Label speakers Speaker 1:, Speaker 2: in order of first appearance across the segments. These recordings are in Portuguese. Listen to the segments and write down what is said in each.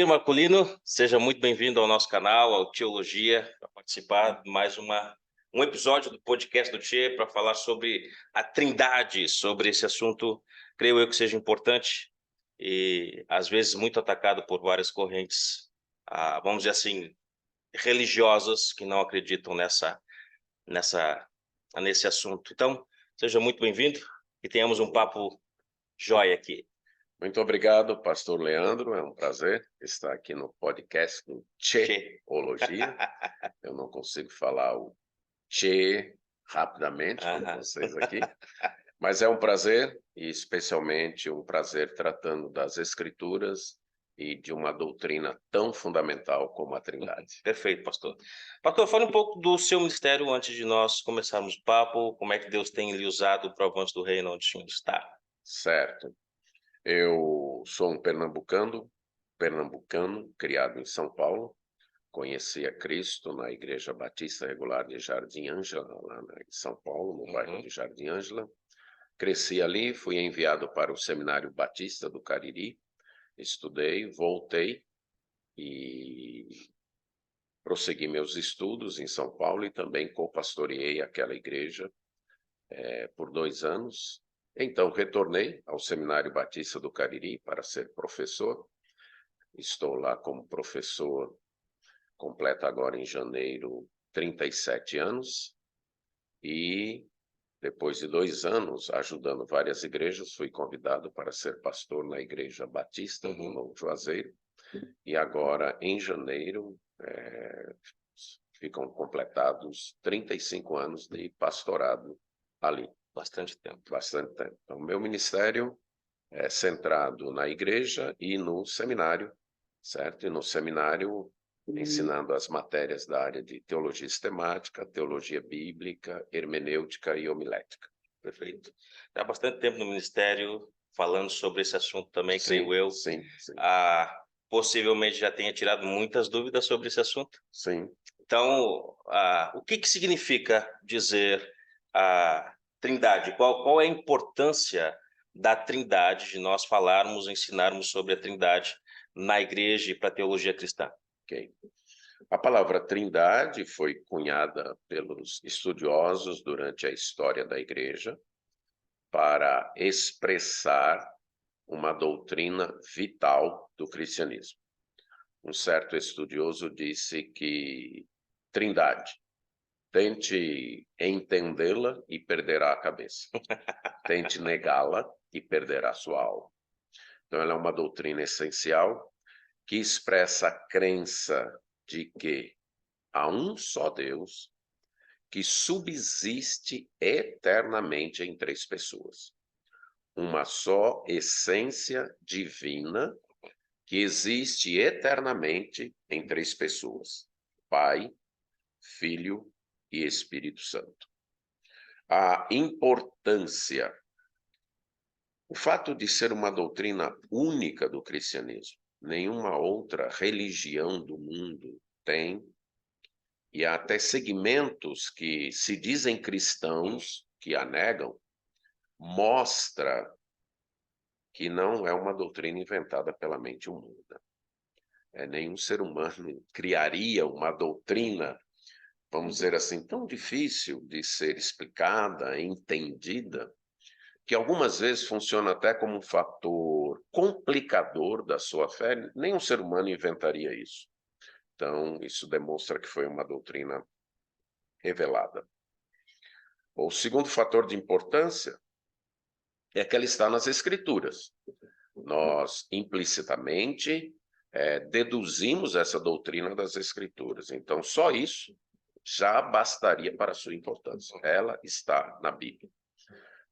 Speaker 1: Valmir Marculino, seja muito bem-vindo ao nosso canal, ao Teologia, para participar de mais um episódio do podcast do Tchê, para falar sobre a Trindade, sobre esse assunto, creio eu que seja importante e, às vezes, muito atacado por várias correntes, vamos dizer assim, religiosas, que não acreditam nesse assunto. Então, seja muito bem-vindo e tenhamos um papo jóia aqui.
Speaker 2: Muito obrigado, pastor Leandro. É um prazer estar aqui no podcast do Tcheologia. Eu não consigo falar o Tchê rapidamente, como vocês aqui, mas é um prazer, e especialmente um prazer tratando das Escrituras e de uma doutrina tão fundamental como a Trindade.
Speaker 1: Perfeito, pastor. Pastor, fale um pouco do seu ministério antes de nós começarmos o papo, como é que Deus tem lhe usado para o avanço do reino onde o senhor está.
Speaker 2: Certo. Eu sou um pernambucano, criado em São Paulo. Conheci a Cristo na Igreja Batista Regular de Jardim Ângela, lá em São Paulo, no bairro de Jardim Ângela. Cresci ali, fui enviado para o Seminário Batista do Cariri, estudei, voltei e prossegui meus estudos em São Paulo e também co-pastoreei aquela igreja por 2 anos. Então, retornei ao Seminário Batista do Cariri para ser professor. Estou lá como professor, completa agora em janeiro 37 anos, e depois de 2 anos ajudando várias igrejas, fui convidado para ser pastor na Igreja Batista do Novo Juazeiro, e agora em janeiro ficam completados 35 anos de pastorado ali.
Speaker 1: Bastante tempo.
Speaker 2: Bastante tempo. Então, meu ministério é centrado na igreja e no seminário, certo? E no seminário, ensinando as matérias da área de teologia sistemática, teologia bíblica, hermenêutica e homilética.
Speaker 1: Perfeito. Há bastante tempo no ministério falando sobre esse assunto também, creio eu.
Speaker 2: Sim.
Speaker 1: Possivelmente já tenha tirado muitas dúvidas sobre esse assunto.
Speaker 2: Sim.
Speaker 1: Então, o que significa dizer a Trindade? Qual é a importância da Trindade, de nós falarmos, ensinarmos sobre a Trindade na igreja e para a teologia cristã?
Speaker 2: Ok. A palavra Trindade foi cunhada pelos estudiosos durante a história da igreja para expressar uma doutrina vital do cristianismo. Um certo estudioso disse que Trindade, tente entendê-la e perderá a cabeça. Tente negá-la e perderá sua alma. Então, ela é uma doutrina essencial que expressa a crença de que há um só Deus que subsiste eternamente em 3 pessoas. Uma só essência divina que existe eternamente em 3 pessoas: Pai, Filho e Espírito Santo. A importância, o fato de ser uma doutrina única do cristianismo, nenhuma outra religião do mundo tem, e há até segmentos que se dizem cristãos que a negam, mostra que não é uma doutrina inventada pela mente humana. Nenhum ser humano criaria uma doutrina, vamos dizer assim, tão difícil de ser explicada, entendida, que algumas vezes funciona até como um fator complicador da sua fé. Nenhum ser humano inventaria isso. Então, isso demonstra que foi uma doutrina revelada. O segundo fator de importância é que ela está nas Escrituras. Nós, implicitamente, deduzimos essa doutrina das Escrituras. Então, só isso já bastaria para a sua importância. Ela está na Bíblia.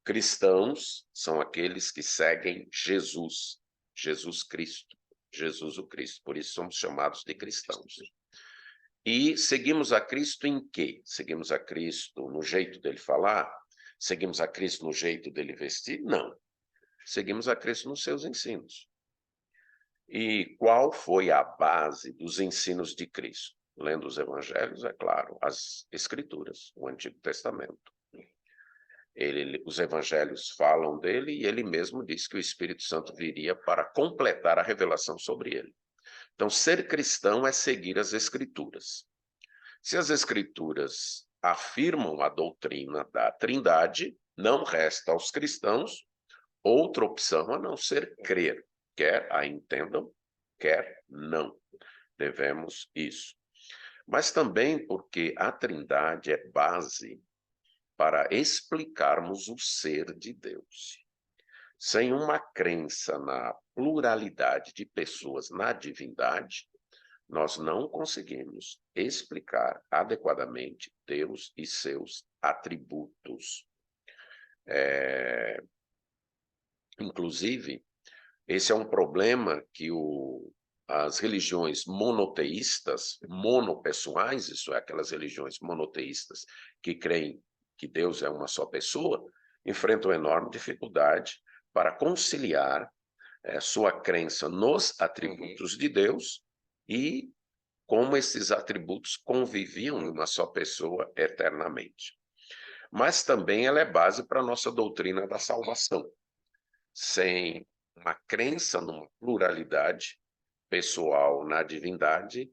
Speaker 2: Cristãos são aqueles que seguem Jesus Cristo, Jesus o Cristo. Por isso somos chamados de cristãos. E seguimos a Cristo em quê? Seguimos a Cristo no jeito dele falar? Seguimos a Cristo no jeito dele vestir? Não. Seguimos a Cristo nos seus ensinos. E qual foi a base dos ensinos de Cristo? Lendo os evangelhos, é claro, as Escrituras, o Antigo Testamento. Os evangelhos falam dele e ele mesmo disse que o Espírito Santo viria para completar a revelação sobre ele. Então, ser cristão é seguir as Escrituras. Se as Escrituras afirmam a doutrina da Trindade, não resta aos cristãos outra opção a não ser crer. Quer a entendam, quer não. Devemos isso. Mas também porque a Trindade é base para explicarmos o ser de Deus. Sem uma crença na pluralidade de pessoas na divindade, nós não conseguimos explicar adequadamente Deus e seus atributos. Inclusive, esse é um problema que as religiões monoteístas, monopessoais, isso é, aquelas religiões monoteístas que creem que Deus é uma só pessoa, enfrentam enorme dificuldade para conciliar sua crença nos atributos de Deus e como esses atributos conviviam em uma só pessoa eternamente. Mas também ela é base para a nossa doutrina da salvação. Sem uma crença numa pluralidade pessoal na divindade,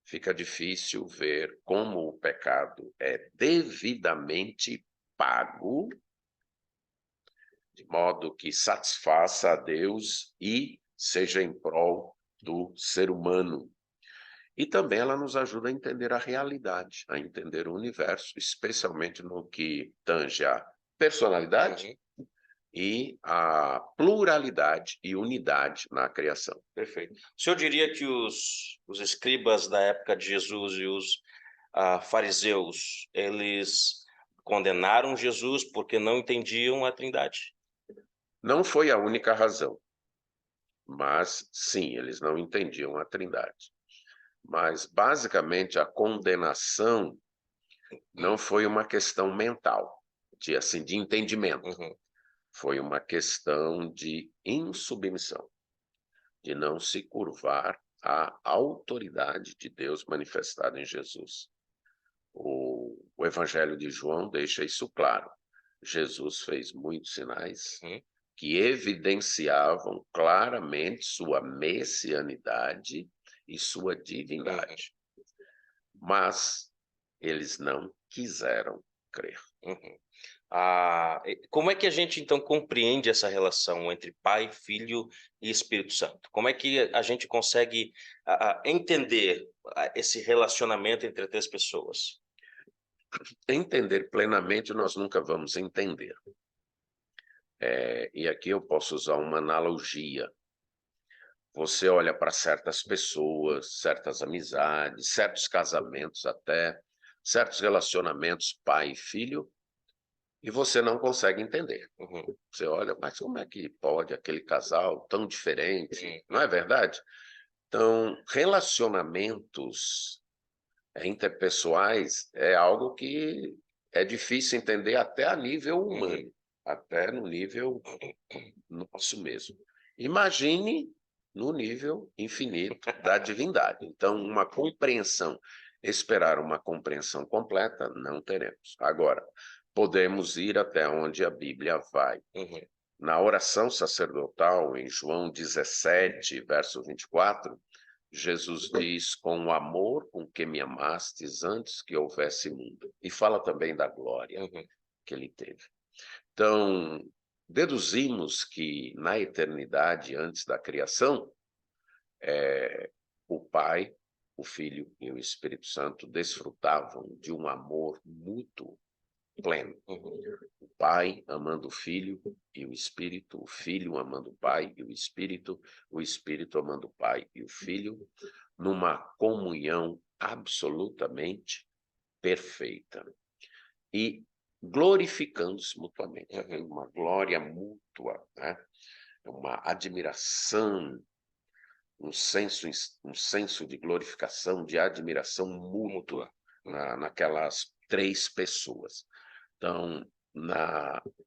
Speaker 2: fica difícil ver como o pecado é devidamente pago, de modo que satisfaça a Deus e seja em prol do ser humano. E também ela nos ajuda a entender a realidade, a entender o universo, especialmente no que tange a personalidade e a pluralidade e unidade na criação.
Speaker 1: Perfeito. O senhor diria que os escribas da época de Jesus e os fariseus, eles condenaram Jesus porque não entendiam a Trindade?
Speaker 2: Não foi a única razão, mas sim, eles não entendiam a Trindade. Mas, basicamente, a condenação não foi uma questão mental, de entendimento. Foi uma questão de insubmissão, de não se curvar à autoridade de Deus manifestada em Jesus. O Evangelho de João deixa isso claro. Jesus fez muitos sinais que evidenciavam claramente sua messianidade e sua divindade. Mas eles não quiseram crer.
Speaker 1: Como é que a gente, então, compreende essa relação entre Pai, Filho e Espírito Santo? Como é que a gente consegue entender esse relacionamento entre as três pessoas?
Speaker 2: Entender plenamente, nós nunca vamos entender. E aqui eu posso usar uma analogia. Você olha para certas pessoas, certas amizades, certos casamentos até, certos relacionamentos pai e filho, e você não consegue entender. Você olha, mas como é que pode aquele casal tão diferente? Não é verdade? Então, relacionamentos interpessoais é algo que é difícil entender até a nível humano, até no nível nosso mesmo. Imagine no nível infinito da divindade. Então, uma compreensão, esperar uma compreensão completa, não teremos. Agora, podemos ir até onde a Bíblia vai. Na oração sacerdotal, em João 17, verso 24, Jesus diz, com o amor com que me amastes antes que houvesse mundo. E fala também da glória que ele teve. Então, deduzimos que na eternidade, antes da criação, o Pai, o Filho e o Espírito Santo desfrutavam de um amor mútuo pleno. O Pai amando o Filho e o Espírito, o Filho amando o Pai e o Espírito amando o Pai e o Filho, numa comunhão absolutamente perfeita. E glorificando-se mutuamente. Uma glória mútua, né? Uma admiração, um senso de glorificação, de admiração mútua naquelas três pessoas. Então,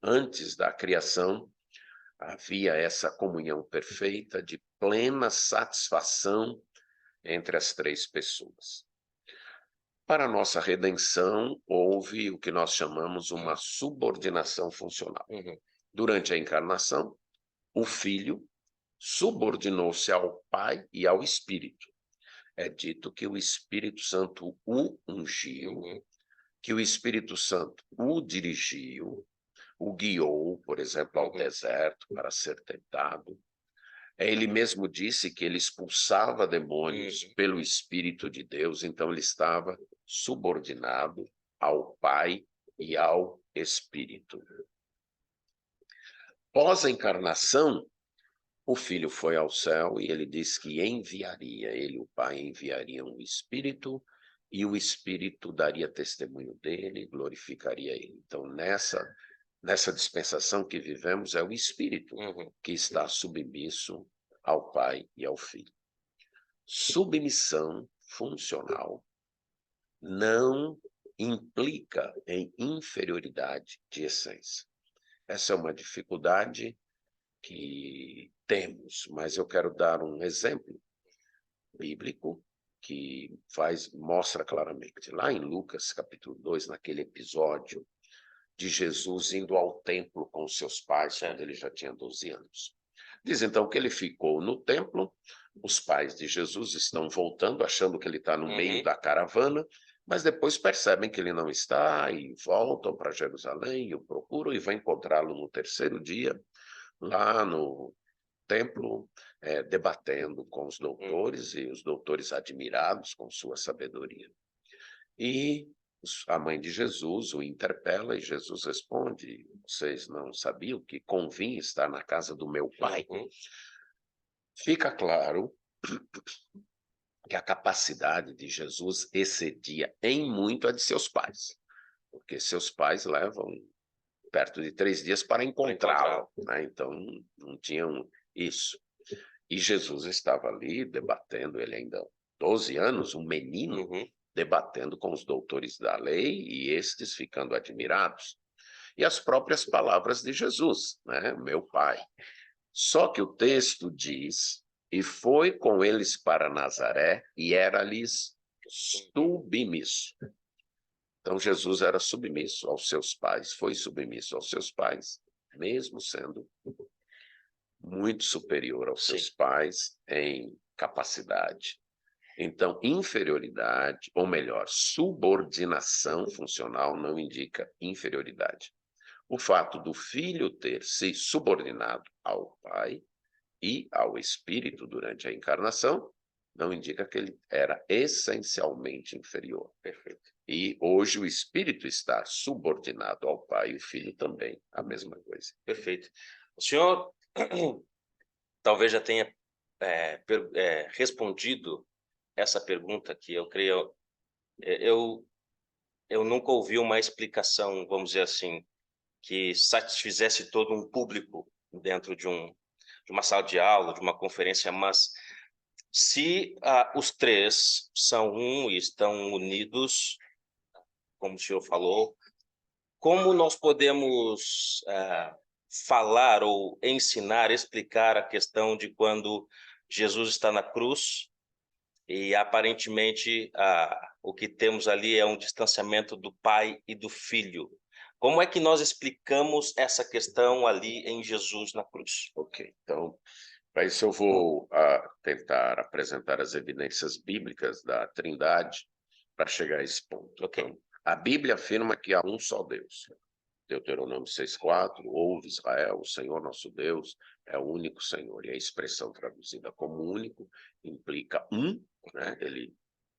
Speaker 2: antes da criação, havia essa comunhão perfeita de plena satisfação entre as três pessoas. Para a nossa redenção, houve o que nós chamamos uma subordinação funcional. Durante a encarnação, o Filho subordinou-se ao Pai e ao Espírito. É dito que o Espírito Santo o ungiu, que o Espírito Santo o dirigiu, o guiou, por exemplo, ao deserto para ser tentado. Ele mesmo disse que ele expulsava demônios pelo Espírito de Deus, então ele estava subordinado ao Pai e ao Espírito. Pós-encarnação, o Filho foi ao céu e ele disse que enviaria, ele, o Pai, enviaria um Espírito e o Espírito daria testemunho dele, glorificaria ele. Então, nessa dispensação que vivemos, é o Espírito que está submisso ao Pai e ao Filho. Submissão funcional não implica em inferioridade de essência. Essa é uma dificuldade que temos, mas eu quero dar um exemplo bíblico que mostra claramente. Lá em Lucas, capítulo 2, naquele episódio de Jesus indo ao templo com seus pais, quando ele já tinha 12 anos. Diz então que ele ficou no templo, os pais de Jesus estão voltando, achando que ele está no meio da caravana, mas depois percebem que ele não está e voltam para Jerusalém, e o procuram e vão encontrá-lo no terceiro dia, lá no templo, debatendo com os doutores, e os doutores admirados com sua sabedoria. E a mãe de Jesus o interpela e Jesus responde: vocês não sabiam que convinha estar na casa do meu pai? Fica claro que a capacidade de Jesus excedia em muito a de seus pais, porque seus pais levam perto de 3 dias para encontrá-lo, né? Então não tinham isso. E Jesus estava ali debatendo, ele ainda 12 anos, um menino, debatendo com os doutores da lei e estes ficando admirados. E as próprias palavras de Jesus, né? Meu pai. Só que o texto diz, e foi com eles para Nazaré e era-lhes submisso. Então Jesus era submisso aos seus pais, foi submisso aos seus pais, mesmo sendo muito superior aos seus pais em capacidade. Então, inferioridade, ou melhor, subordinação funcional não indica inferioridade. O fato do filho ter se subordinado ao pai e ao espírito durante a encarnação não indica que ele era essencialmente inferior. Perfeito. E hoje o espírito está subordinado ao pai e o filho também, a mesma coisa.
Speaker 1: Perfeito. O senhor talvez já tenha respondido essa pergunta que eu creio. Eu nunca ouvi uma explicação, vamos dizer assim, que satisfizesse todo um público dentro de uma sala de aula, de uma conferência, mas se os três são um e estão unidos, como o senhor falou, como nós podemos falar ou ensinar, explicar a questão de quando Jesus está na cruz e aparentemente o que temos ali é um distanciamento do pai e do filho? Como é que nós explicamos essa questão ali em Jesus na cruz?
Speaker 2: Ok, então, para isso eu vou tentar apresentar as evidências bíblicas da Trindade para chegar a esse ponto.
Speaker 1: Ok.
Speaker 2: Então, a Bíblia afirma que há um só Deus. Deuteronômio 6,4, ouve Israel, o Senhor nosso Deus é o único Senhor. E a expressão traduzida como único implica né? Ele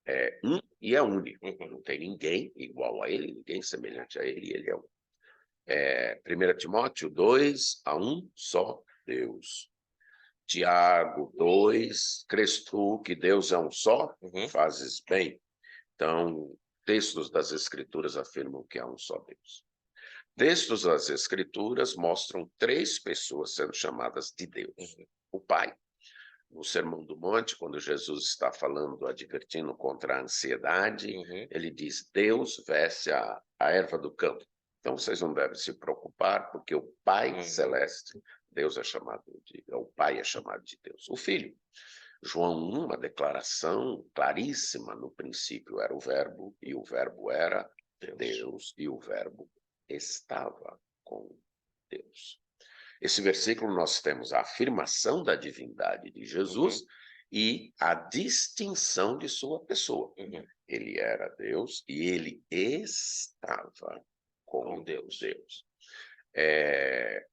Speaker 2: é um e é único. Não tem ninguém igual a ele, ninguém semelhante a ele, e ele é um. 1 Timóteo 2, há um só Deus. Tiago 2, crês tu que Deus é um só? Fazes bem. Então, textos das Escrituras afirmam que há um só Deus. Textos das Escrituras mostram 3 pessoas sendo chamadas de Deus. O Pai. No Sermão do Monte, quando Jesus está falando, advertindo contra a ansiedade, ele diz, Deus veste a erva do campo. Então, vocês não devem se preocupar, porque o Pai Celeste, Deus o Pai é chamado de Deus. O Filho. João 1, uma declaração claríssima, no princípio era o Verbo, e o Verbo era Deus, e o Verbo estava com Deus. Esse versículo nós temos a afirmação da divindade de Jesus e a distinção de sua pessoa. Ele era Deus e ele estava com Deus.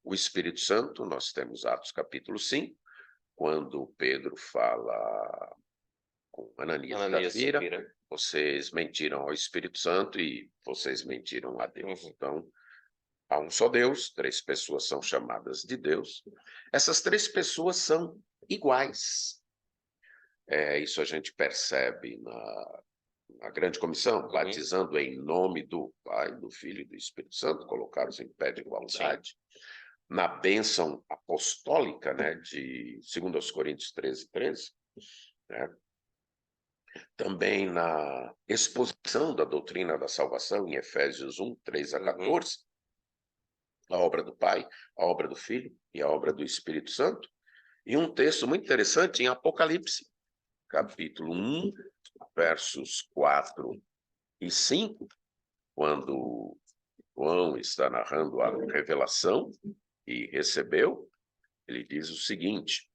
Speaker 2: O Espírito Santo, nós temos Atos capítulo 5, quando Pedro fala com Ananias e Safira, vocês mentiram ao Espírito Santo e vocês mentiram a Deus. Então, há um só Deus, 3 pessoas são chamadas de Deus. Essas 3 pessoas são iguais. Isso a gente percebe na grande comissão, batizando em nome do Pai, do Filho e do Espírito Santo, colocados em pé de igualdade. Sim. Na bênção apostólica, né, de 2 Coríntios 13, né? Também na exposição da doutrina da salvação, em Efésios 1, 3 a 14, a obra do Pai, a obra do Filho e a obra do Espírito Santo. E um texto muito interessante em Apocalipse, capítulo 1, versos 4 e 5, quando João está narrando a revelação e recebeu, ele diz o seguinte,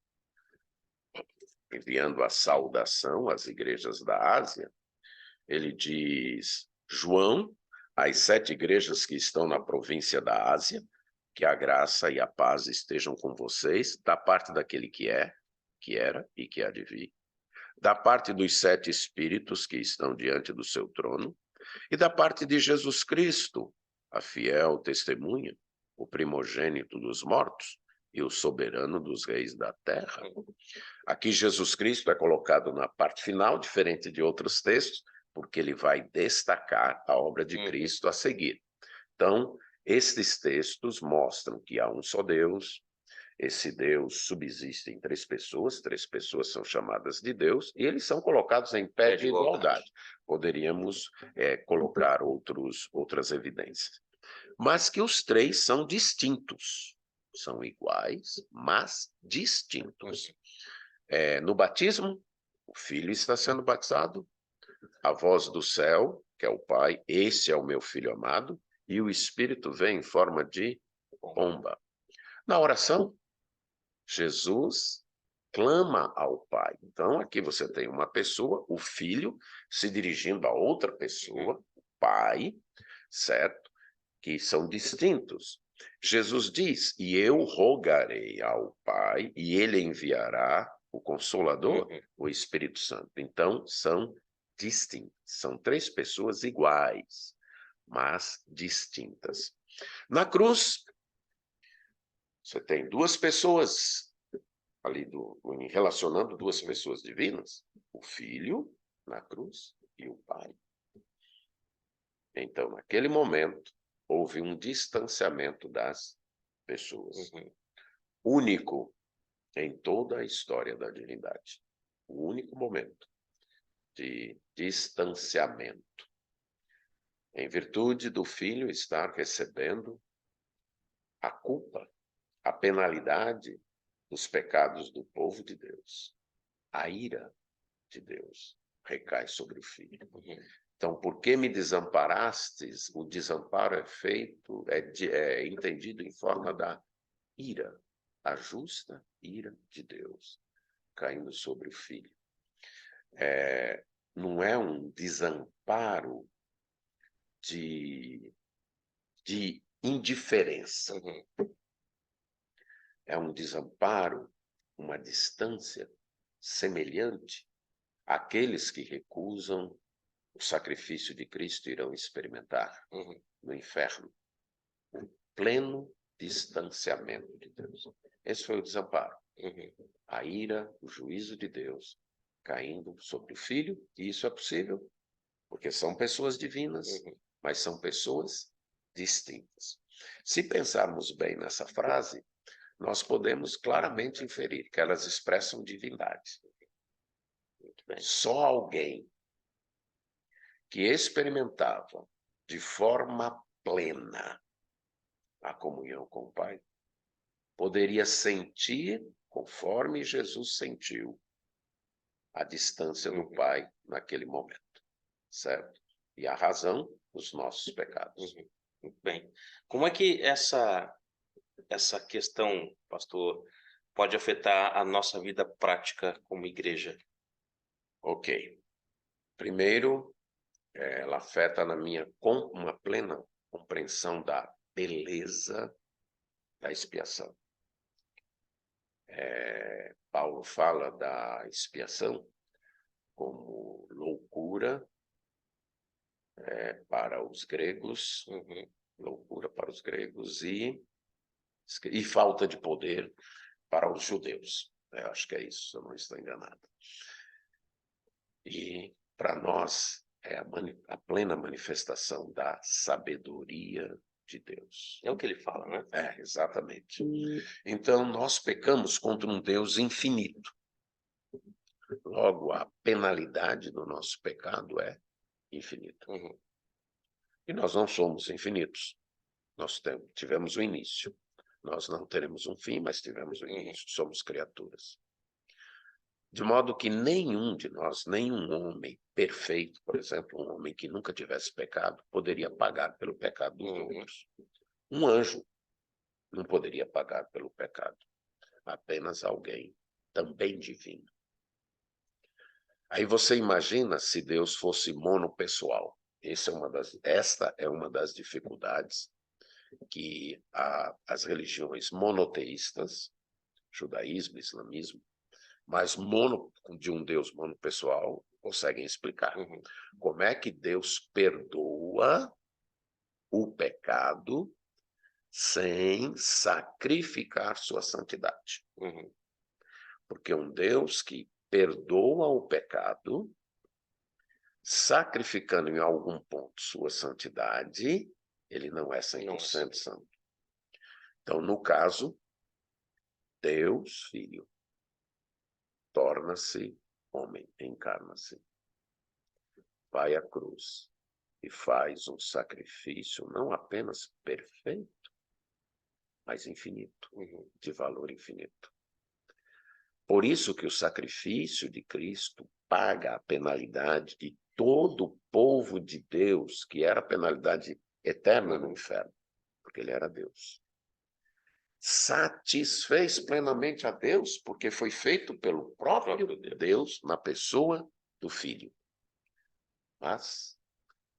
Speaker 2: enviando a saudação às igrejas da Ásia, ele diz, João, às 7 igrejas que estão na província da Ásia, que a graça e a paz estejam com vocês, da parte daquele que é, que era e que há de vir, da parte dos 7 espíritos que estão diante do seu trono, e da parte de Jesus Cristo, a fiel testemunha, o primogênito dos mortos e o soberano dos reis da terra. Aqui Jesus Cristo é colocado na parte final, diferente de outros textos, porque ele vai destacar a obra de Cristo a seguir. Então, estes textos mostram que há um só Deus, esse Deus subsiste em 3 pessoas são chamadas de Deus, e eles são colocados em pé de igualdade. Poderíamos colocar outras evidências. Mas que os 3 são distintos. São iguais, mas distintos. No batismo, o Filho está sendo batizado, a voz do céu, que é o Pai, esse é o meu Filho amado, e o Espírito vem em forma de pomba. Na oração, Jesus clama ao Pai. Então, aqui você tem uma pessoa, o Filho, se dirigindo a outra pessoa, o Pai, certo? Que são distintos. Jesus diz, e eu rogarei ao Pai, e ele enviará o Consolador, o Espírito Santo. Então, são distintas. São 3 pessoas iguais, mas distintas. Na cruz, você tem 2 pessoas ali relacionando 2 pessoas divinas, o Filho na cruz e o Pai. Então, naquele momento, houve um distanciamento das pessoas. Único em toda a história da divindade. O único momento de distanciamento. Em virtude do Filho estar recebendo a culpa, a penalidade dos pecados do povo de Deus. A ira de Deus recai sobre o Filho. Então, por que me desamparastes? O desamparo é feito, é entendido em forma da ira, a justa ira de Deus, caindo sobre o Filho. Não é um desamparo de indiferença. É um desamparo, uma distância semelhante àqueles que recusam o sacrifício de Cristo irão experimentar no inferno o pleno distanciamento de Deus. Esse foi o desamparo. A ira, o juízo de Deus caindo sobre o Filho, e isso é possível, porque são pessoas divinas, mas são pessoas distintas. Se pensarmos bem nessa frase, nós podemos claramente inferir que elas expressam divindade. Só alguém que experimentava de forma plena a comunhão com o Pai, poderia sentir, conforme Jesus sentiu, a distância do Pai naquele momento, certo? E a razão dos nossos pecados.
Speaker 1: Muito bem. Como é que essa essa questão, pastor, pode afetar a nossa vida prática como igreja?
Speaker 2: Ok. Primeiro, ela afeta na minha uma plena compreensão da beleza da expiação. Paulo fala da expiação como loucura para os gregos, loucura para os gregos e falta de poder para os judeus. Eu acho que é isso, se eu não estou enganado. E para nós é a plena manifestação da sabedoria de Deus.
Speaker 1: É o que ele fala, né?
Speaker 2: Exatamente. Então, nós pecamos contra um Deus infinito. Logo, a penalidade do nosso pecado é infinita. E nós não somos infinitos. Nós tivemos o início. Nós não teremos um fim, mas tivemos o início. Somos criaturas. De modo que nenhum de nós, nenhum homem perfeito, por exemplo, um homem que nunca tivesse pecado, poderia pagar pelo pecado dos outros. Um anjo não poderia pagar pelo pecado. Apenas alguém também divino. Aí você imagina se Deus fosse monopessoal. Esta é uma das dificuldades que as religiões monoteístas, judaísmo, islamismo, mas de um Deus monopessoal, conseguem explicar. Como é que Deus perdoa o pecado sem sacrificar sua santidade? Porque um Deus que perdoa o pecado, sacrificando em algum ponto sua santidade, ele não é 100% santo. Então, no caso, Deus, Filho, torna-se homem, encarna-se, vai à cruz e faz um sacrifício não apenas perfeito, mas infinito, de valor infinito. Por isso que o sacrifício de Cristo paga a penalidade de todo o povo de Deus, que era a penalidade eterna no inferno, porque ele era Deus. Satisfez plenamente a Deus, porque foi feito pelo próprio Deus na pessoa do Filho. Mas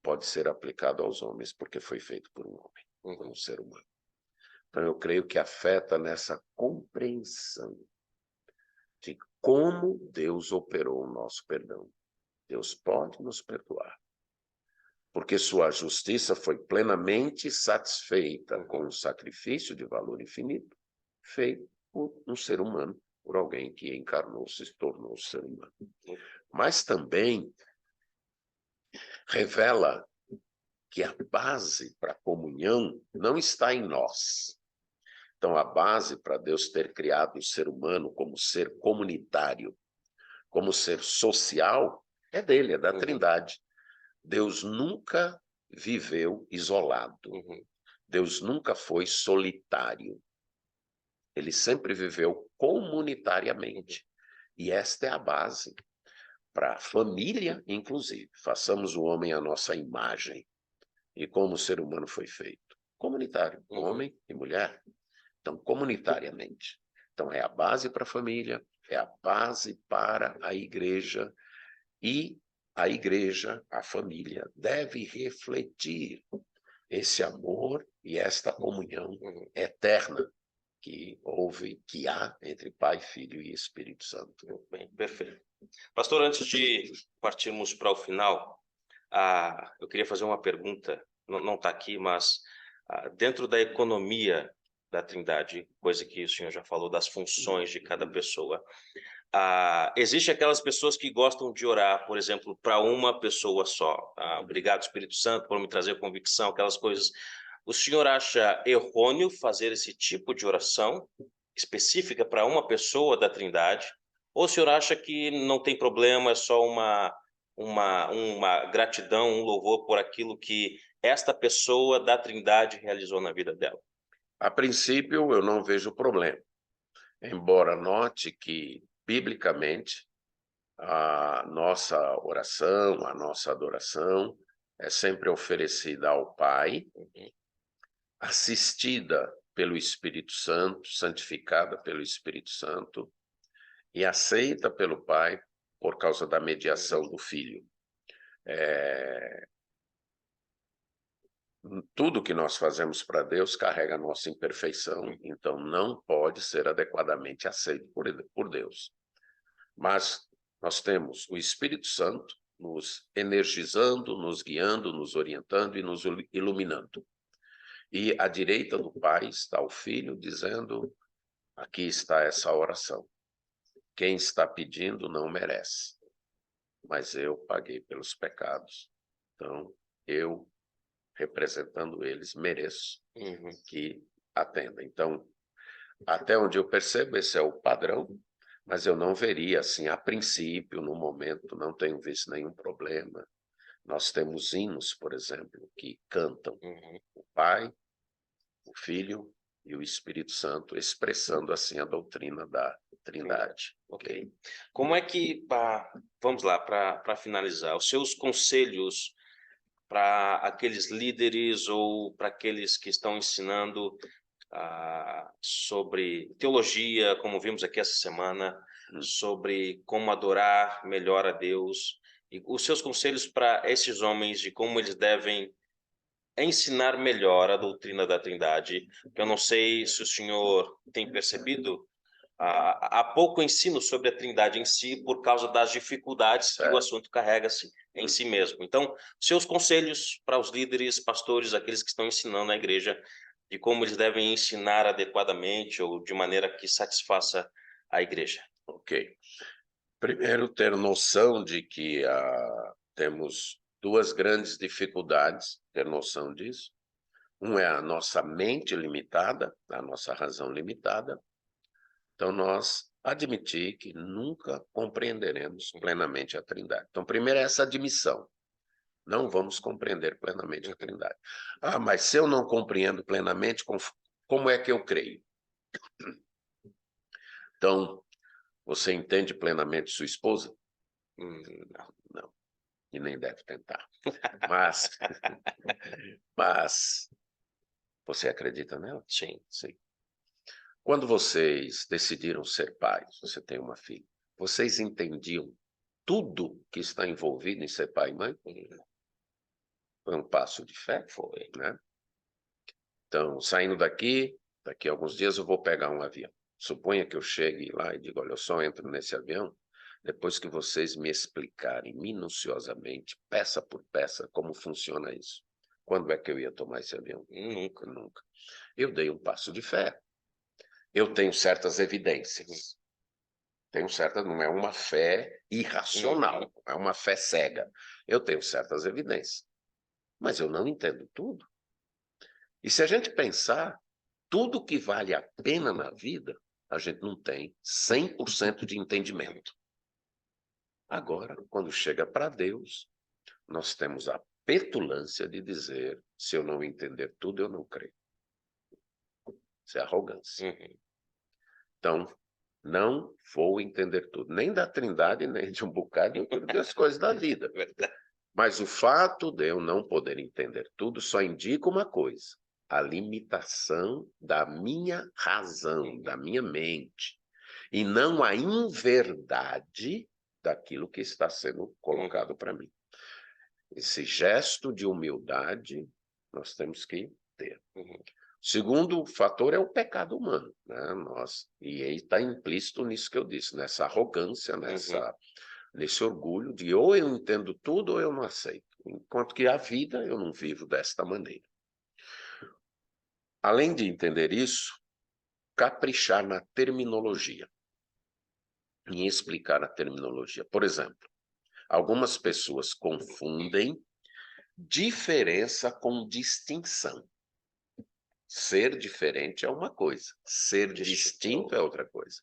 Speaker 2: pode ser aplicado aos homens, porque foi feito por um homem, por um ser humano. Então, eu creio que afeta nessa compreensão de como Deus operou o nosso perdão. Deus pode nos perdoar, porque sua justiça foi plenamente satisfeita com o sacrifício de valor infinito feito por um ser humano, por alguém que encarnou-se e se tornou ser humano. Mas também revela que a base para a comunhão não está em nós. Então, a base para Deus ter criado o ser humano como ser comunitário, como ser social, é dele, é da Trindade. Deus nunca viveu isolado. Deus nunca foi solitário. Ele sempre viveu comunitariamente. E esta é a base para a família, inclusive. Façamos o homem à nossa imagem. E como o ser humano foi feito? Comunitário, homem e mulher. Então, comunitariamente. Então, é a base para a família, é a base para a igreja, e a igreja, a família, deve refletir esse amor e esta comunhão eterna que há entre Pai, Filho e Espírito Santo.
Speaker 1: Bem, perfeito. Pastor, antes de partirmos para o final, eu queria fazer uma pergunta, não está aqui, mas dentro da economia da Trindade, coisa que o senhor já falou das funções de cada pessoa, existe aquelas pessoas que gostam de orar, por exemplo, para uma pessoa só. Obrigado, Espírito Santo, por me trazer convicção, aquelas coisas. O senhor acha errôneo fazer esse tipo de oração específica para uma pessoa da Trindade? Ou o senhor acha que não tem problema, é só uma gratidão, um louvor por aquilo que esta pessoa da Trindade realizou na vida dela?
Speaker 2: A princípio, eu não vejo problema. Embora note que, biblicamente, a nossa oração, a nossa adoração é sempre oferecida ao Pai, assistida pelo Espírito Santo, santificada pelo Espírito Santo e aceita pelo Pai por causa da mediação do Filho. Tudo que nós fazemos para Deus carrega a nossa imperfeição, então não pode ser adequadamente aceito por Deus. Mas nós temos o Espírito Santo nos energizando, nos guiando, nos orientando e nos iluminando. E à direita do Pai está o Filho dizendo, aqui está essa oração. Quem está pedindo não merece, mas eu paguei pelos pecados. Então, eu, representando eles, mereço que atenda. Então, até onde eu percebo, esse é o padrão, mas eu não veria assim, a princípio, no momento, não tenho visto nenhum problema. Nós temos hinos, por exemplo, que cantam o Pai, o Filho e o Espírito Santo, expressando assim a doutrina da Trindade.
Speaker 1: Ok. Como é que, vamos lá, para finalizar, os seus conselhos para aqueles líderes ou para aqueles que estão ensinando sobre teologia, como vimos aqui essa semana, sobre como adorar melhor a Deus, e os seus conselhos para esses homens de como eles devem ensinar melhor a doutrina da Trindade. Eu não sei se o senhor tem percebido, há pouco ensino sobre a Trindade em si por causa das dificuldades que o assunto carrega-se em si mesmo. Então, seus conselhos para os líderes, pastores, aqueles que estão ensinando na igreja, de como eles devem ensinar adequadamente ou de maneira que satisfaça a igreja.
Speaker 2: Ok. Primeiro, ter noção de que temos duas grandes dificuldades, ter noção disso. Um é a nossa mente limitada, a nossa razão limitada. Então, nós admitir que nunca compreenderemos plenamente a Trindade. Então, primeiro é essa admissão. Não vamos compreender plenamente a Trindade. Mas se eu não compreendo plenamente, como é que eu creio? Então, você entende plenamente sua esposa? Não. E nem deve tentar. Mas você acredita nela?
Speaker 1: Sim.
Speaker 2: Sim. Quando vocês decidiram ser pais, você tem uma filha, vocês entendiam tudo que está envolvido em ser pai e mãe? Foi um passo de fé? Foi, né? Então, saindo daqui a alguns dias eu vou pegar um avião. Suponha que eu chegue lá e diga, olha, eu só entro nesse avião depois que vocês me explicarem minuciosamente, peça por peça, como funciona isso. Quando é que eu ia tomar esse avião? Nunca. Eu dei um passo de fé. Eu tenho certas evidências. Não é uma fé irracional, não é uma fé cega. Eu tenho certas evidências, mas eu não entendo tudo. E se a gente pensar, tudo que vale a pena na vida, a gente não tem 100% de entendimento. Agora, quando chega para Deus, nós temos a petulância de dizer, se eu não entender tudo, eu não creio. Isso é arrogância. Então, não vou entender tudo, nem da Trindade, nem de um bocado das coisas da vida. Mas o fato de eu não poder entender tudo só indica uma coisa, a limitação da minha razão, da minha mente, e não a inverdade daquilo que está sendo colocado para mim. Esse gesto de humildade nós temos que ter. Segundo fator é o pecado humano, né? E aí está implícito nisso que eu disse, nessa arrogância, nesse orgulho de ou eu entendo tudo ou eu não aceito. Enquanto que a vida eu não vivo desta maneira. Além de entender isso, caprichar na terminologia, em explicar a terminologia. Por exemplo, algumas pessoas confundem diferença com distinção. Ser diferente é uma coisa, ser distinto é outra coisa.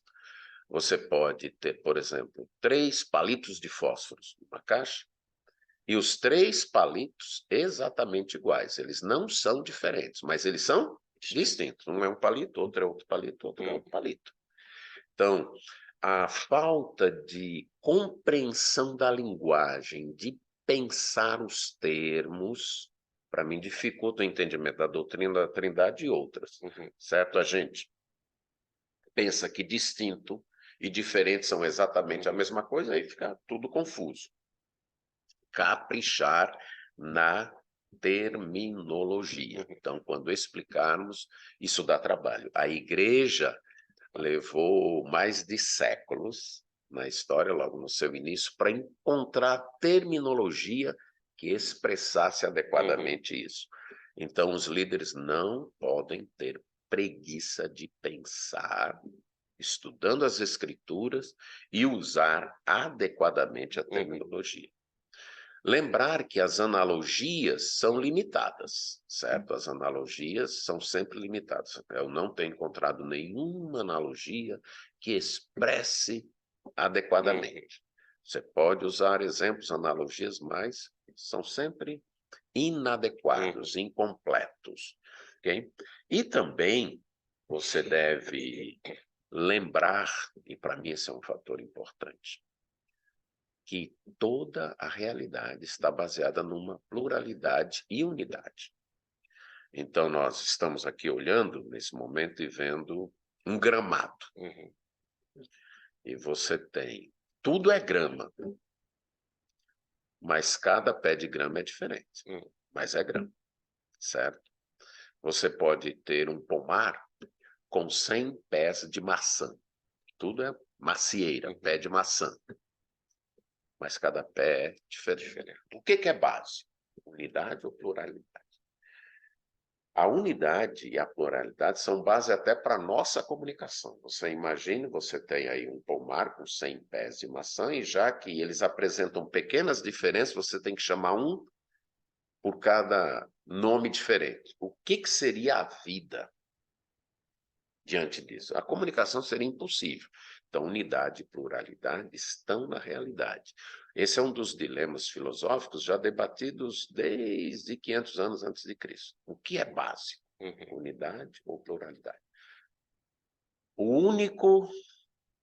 Speaker 2: Você pode ter, por exemplo, 3 palitos de fósforos numa caixa e os 3 palitos exatamente iguais. Eles não são diferentes, mas eles são distintos. Um é um palito, outro é outro palito, outro é outro palito. Então, a falta de compreensão da linguagem, de pensar os termos, para mim, dificulta o entendimento da doutrina da Trindade e outras, certo? A gente pensa que distinto e diferente são exatamente a mesma coisa, aí fica tudo confuso. Caprichar na terminologia. Então, quando explicarmos, isso dá trabalho. A igreja levou mais de séculos na história, logo no seu início, para encontrar terminologia que expressasse adequadamente isso. Então, os líderes não podem ter preguiça de pensar, estudando as escrituras e usar adequadamente a terminologia. Lembrar que as analogias são limitadas, certo? As analogias são sempre limitadas. Eu não tenho encontrado nenhuma analogia que expresse adequadamente. Você pode usar exemplos, analogias, mas são sempre inadequados, incompletos. Okay? E também você deve lembrar, e para mim esse é um fator importante, que toda a realidade está baseada numa pluralidade e unidade. Então, nós estamos aqui olhando, nesse momento, e vendo um gramado. E você tem... Tudo é grama, mas cada pé de grama é diferente. Mas é grama, certo? Você pode ter um pomar com 100 pés de maçã. Tudo é macieira, pé de maçã. Mas cada pé é diferente. O que é base? Unidade ou pluralidade? A unidade e a pluralidade são base até para a nossa comunicação. Você imagine, você tem aí um pomar com 100 pés de maçã, e já que eles apresentam pequenas diferenças, você tem que chamar um por cada nome diferente. O que seria a vida diante disso? A comunicação seria impossível. Então, unidade e pluralidade estão na realidade. Esse é um dos dilemas filosóficos já debatidos desde 500 anos antes de Cristo. O que é básico? Unidade ou pluralidade? O único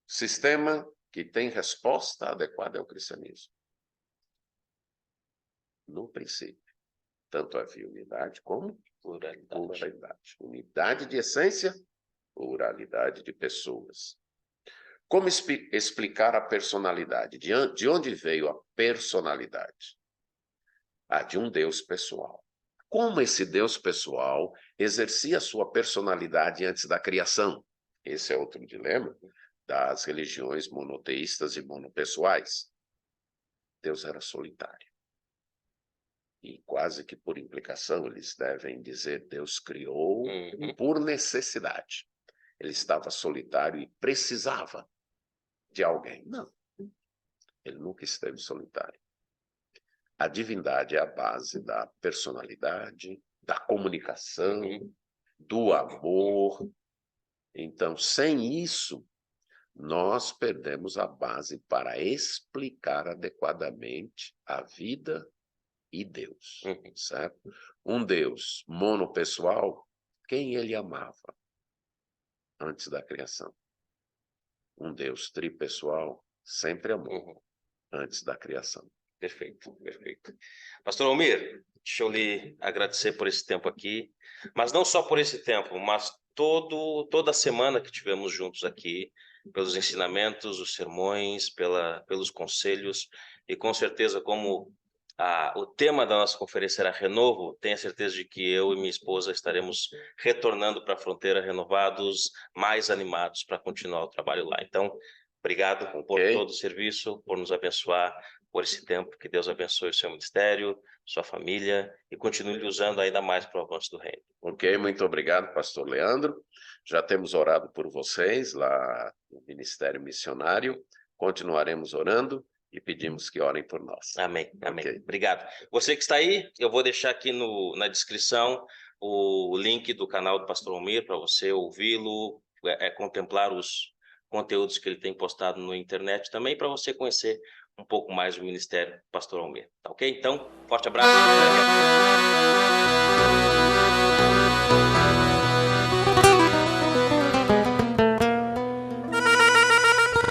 Speaker 2: sistema que tem resposta adequada é o cristianismo. No princípio, tanto havia unidade como pluralidade. Unidade de essência, pluralidade de pessoas. Como explicar a personalidade? De onde veio a personalidade? De um Deus pessoal. Como esse Deus pessoal exercia sua personalidade antes da criação? Esse é outro dilema das religiões monoteístas e monopessoais. Deus era solitário. E quase que por implicação eles devem dizer Deus criou por necessidade. Ele estava solitário e precisava de alguém. Não. Ele nunca esteve solitário. A divindade é a base da personalidade, da comunicação, do amor. Então, sem isso, nós perdemos a base para explicar adequadamente a vida e Deus, certo? Um Deus monopessoal, quem ele amava antes da criação? Um Deus tripessoal sempre amou antes da criação.
Speaker 1: Perfeito, perfeito. Pastor Almir, deixa eu lhe agradecer por esse tempo aqui, mas não só por esse tempo, mas toda a semana que tivemos juntos aqui, pelos ensinamentos, os sermões, pelos conselhos, e com certeza como o tema da nossa conferência era renovo, tenha certeza de que eu e minha esposa estaremos retornando para a fronteira renovados, mais animados para continuar o trabalho lá. Então, obrigado por todo o serviço, por nos abençoar por esse tempo. Que Deus abençoe o seu ministério, sua família, e continue lhe usando ainda mais para o avanço do reino.
Speaker 2: Ok, muito obrigado, pastor Leandro. Já temos orado por vocês lá no Ministério Missionário. Continuaremos orando e pedimos que orem por nós.
Speaker 1: Amém, amém. Okay. Obrigado. Você que está aí, eu vou deixar aqui na descrição o link do canal do pastor Almir para você ouvi-lo, contemplar os conteúdos que ele tem postado na internet também, para você conhecer um pouco mais do Ministério Pastor Almir. Tá ok? Então, forte abraço.